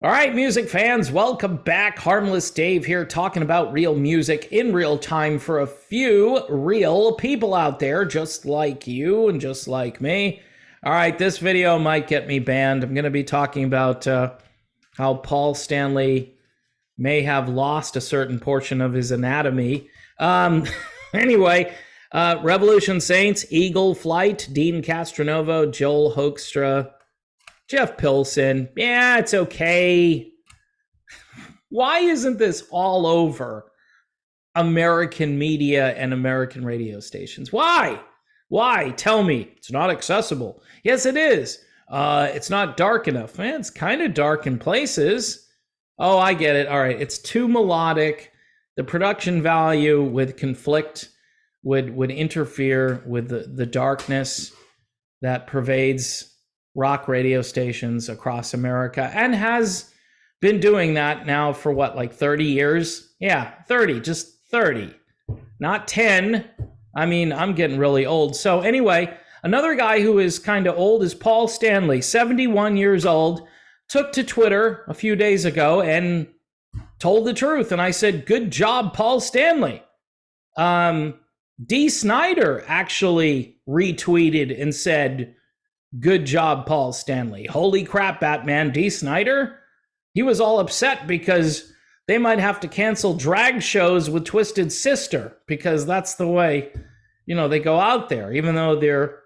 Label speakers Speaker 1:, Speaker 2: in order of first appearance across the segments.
Speaker 1: All right, music fans, welcome back. Harmless Dave here, talking about real music in real time for a few real people out there, just like you and just like me. All right, this video might get me banned. I'm going to be talking about how Paul Stanley may have lost a certain portion of his anatomy. Anyway, Revolution Saints, Eagle Flight, Dean Castronovo, Joel Hoekstra, Jeff Pilson. Yeah, it's okay. Why isn't this all over American media and American radio stations? Why? Why? Tell me. It's not accessible. Yes, it is. It's not dark enough. Man, it's kind of dark in places. Oh, I get it. All right. It's too melodic. The production value would conflict, would interfere with the darkness that pervades rock radio stations across America and has been doing that now for what, like 30 years? Yeah, 30, just 30, not 10. I mean, I'm getting really old. So anyway, another guy who is kind of old is Paul Stanley, 71 years old, took to Twitter a few days ago and told the truth. And I said, good job, Paul Stanley. Dee Snider actually retweeted and said, good job, Paul Stanley. Holy crap, Batman. Dee Snider? He was all upset because they might have to cancel drag shows with Twisted Sister because that's the way, they go out there, even though they're,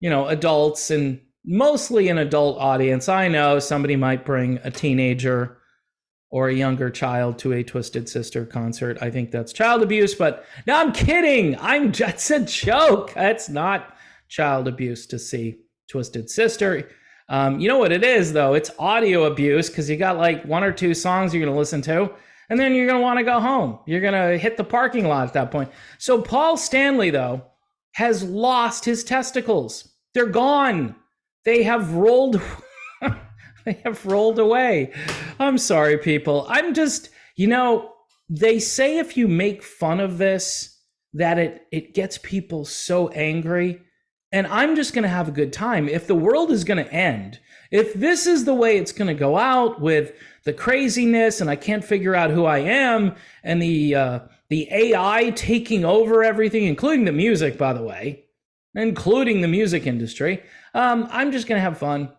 Speaker 1: adults and mostly an adult audience. I know somebody might bring a teenager or a younger child to a Twisted Sister concert. I think that's child abuse, but no, I'm kidding. It's a joke. It's not child abuse to see Twisted Sister. You know what it is, though? It's audio abuse because you got like one or two songs you're going to listen to, and then you're going to want to go home. You're going to hit the parking lot at that point. So Paul Stanley, though, has lost his testicles. They're gone. They have rolled. They have rolled away. I'm sorry, people. I'm just, they say if you make fun of this, that it gets people so angry. And I'm just going to have a good time. If the world is going to end, if this is the way it's going to go out with the craziness and I can't figure out who I am and the AI taking over everything, including the music, by the way, including the music industry, I'm just going to have fun.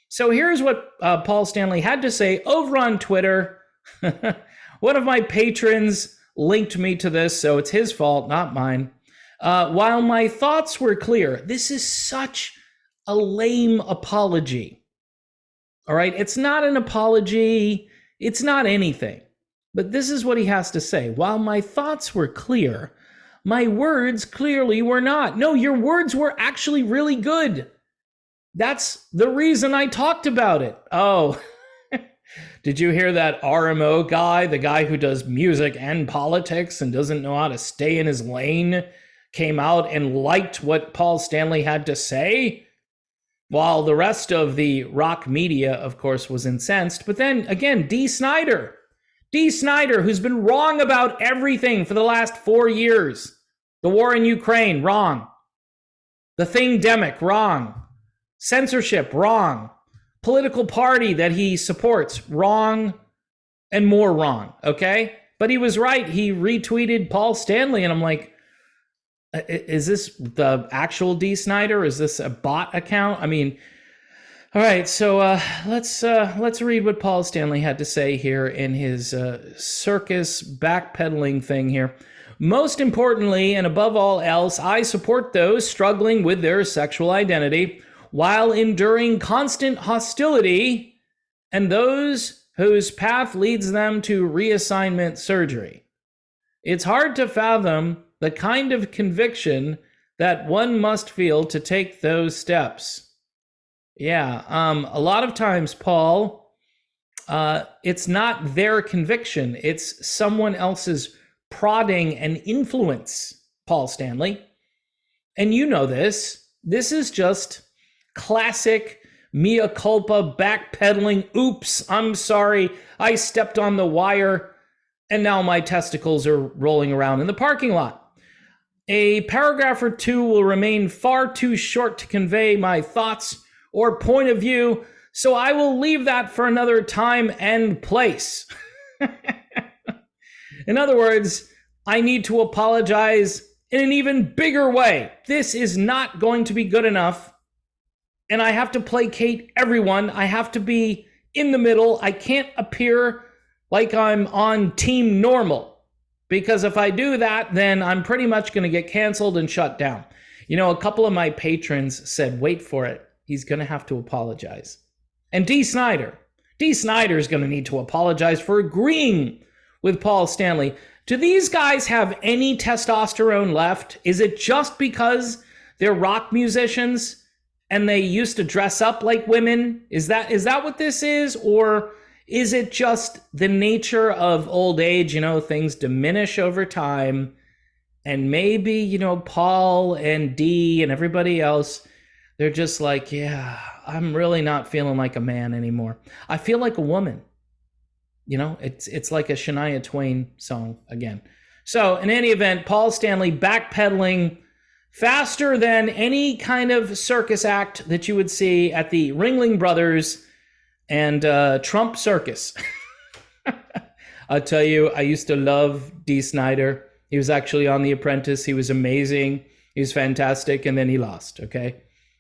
Speaker 1: So here's what Paul Stanley had to say over on Twitter. One of my patrons linked me to this, so it's his fault, not mine. While my thoughts were clear, this is such a lame apology. All right, it's not an apology. It's not anything. But this is what he has to say. While my thoughts were clear, my words clearly were not. No, your words were actually really good. That's the reason I talked about it. Oh, did you hear that RMO guy, the guy who does music and politics and doesn't know how to stay in his lane, came out and liked what Paul Stanley had to say? While the rest of the rock media, of course, was incensed. But then, again, Dee Snider, who's been wrong about everything for the last 4 years. The war in Ukraine, wrong. The thing-demic, wrong. Censorship, wrong. Political party that he supports, wrong. And more wrong, okay? But he was right. He retweeted Paul Stanley, and I'm like, is this the actual Dee Snider? Is this a bot account? I mean, all right. So let's read what Paul Stanley had to say here in his circus backpedaling thing here. Most importantly, and above all else, I support those struggling with their sexual identity while enduring constant hostility, and those whose path leads them to reassignment surgery. It's hard to fathom the kind of conviction that one must feel to take those steps. Yeah, a lot of times, Paul, it's not their conviction. It's someone else's prodding and influence, Paul Stanley. And you know this. This is just classic mea culpa, backpedaling. Oops, I'm sorry. I stepped on the wire, and now my testicles are rolling around in the parking lot. A paragraph or two will remain far too short to convey my thoughts or point of view, So I will leave that for another time and place. In other words, I need to apologize in an even bigger way. This is not going to be good enough. And I have to placate everyone. I have to be in the middle. I can't appear like I'm on team normal. Because if I do that, then I'm pretty much going to get canceled and shut down. You know, a couple of my patrons said, wait for it. He's going to have to apologize. And D. Snyder is going to need to apologize for agreeing with Paul Stanley. Do these guys have any testosterone left? Is it just because they're rock musicians and they used to dress up like women? Is that what this is? Or is it just the nature of old age? You know, things diminish over time. And maybe, you know, Paul and Dee and everybody else, they're just like, yeah, I'm really not feeling like a man anymore. I feel like a woman. You know, it's like a Shania Twain song again. So in any event, Paul Stanley backpedaling faster than any kind of circus act that you would see at the Ringling Brothers and Trump Circus. I'll tell you, I used to love Dee Snider. He was actually on The Apprentice. He was amazing. He was fantastic. And then he lost, okay?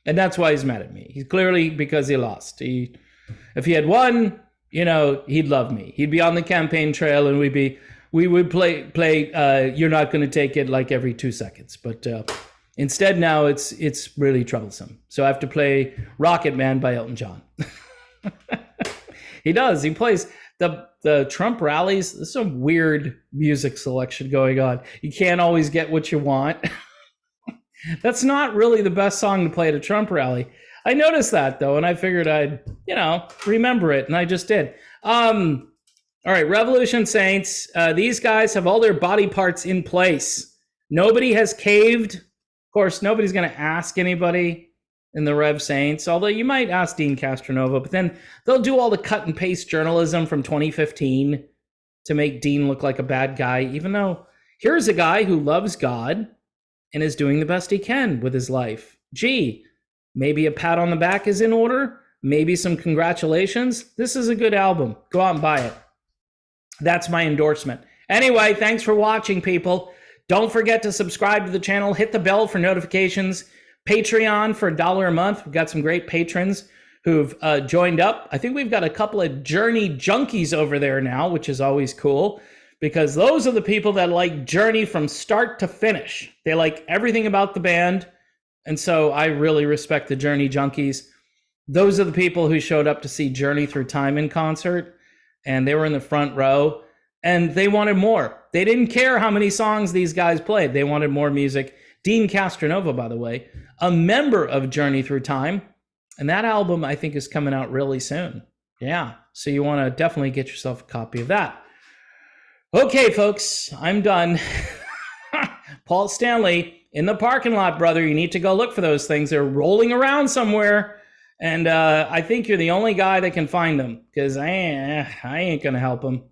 Speaker 1: And that's why he's mad at me. He's clearly because he lost. If he had won, you know, he'd love me. He'd be on the campaign trail and we would play You're Not Gonna Take It like every 2 seconds. But instead now it's really troublesome. So I have to play Rocket Man by Elton John. He does. He plays the Trump rallies. There's some weird music selection going on. You can't always get what you want. That's not really the best song to play at a Trump rally. I noticed that, though, and I figured I'd, you know, remember it, and I just did. All right, Revolution Saints. These guys have all their body parts in place. Nobody has caved. Of course, nobody's going to ask anybody in the Rev Saints, although you might ask Dean Castronova, but then they'll do all the cut and paste journalism from 2015 to make Dean look like a bad guy, even though here's a guy who loves God and is doing the best he can with his life. Gee, maybe a pat on the back is in order. Maybe some congratulations. This is a good album. Go out and buy it. That's my endorsement. Anyway, thanks for watching, people. Don't forget to subscribe to the channel. Hit the bell for notifications. Patreon for $1 a month. We've got some great patrons who've joined up. I think we've got a couple of Journey junkies over there now, which is always cool, because those are the people that like Journey from start to finish. They like everything about the band. And so I really respect the Journey junkies. Those are the people who showed up to see Journey Through Time in concert, and they were in the front row, and they wanted more. They didn't care how many songs these guys played. They wanted more music. Dean Castronova, by the way, a member of Journey Through Time, and that album, I think, is coming out really soon. Yeah, so you want to definitely get yourself a copy of that. Okay, folks, I'm done. Paul Stanley in the parking lot, brother. You need to go look for those things. They're rolling around somewhere, and I think you're the only guy that can find them, because I ain't going to help them.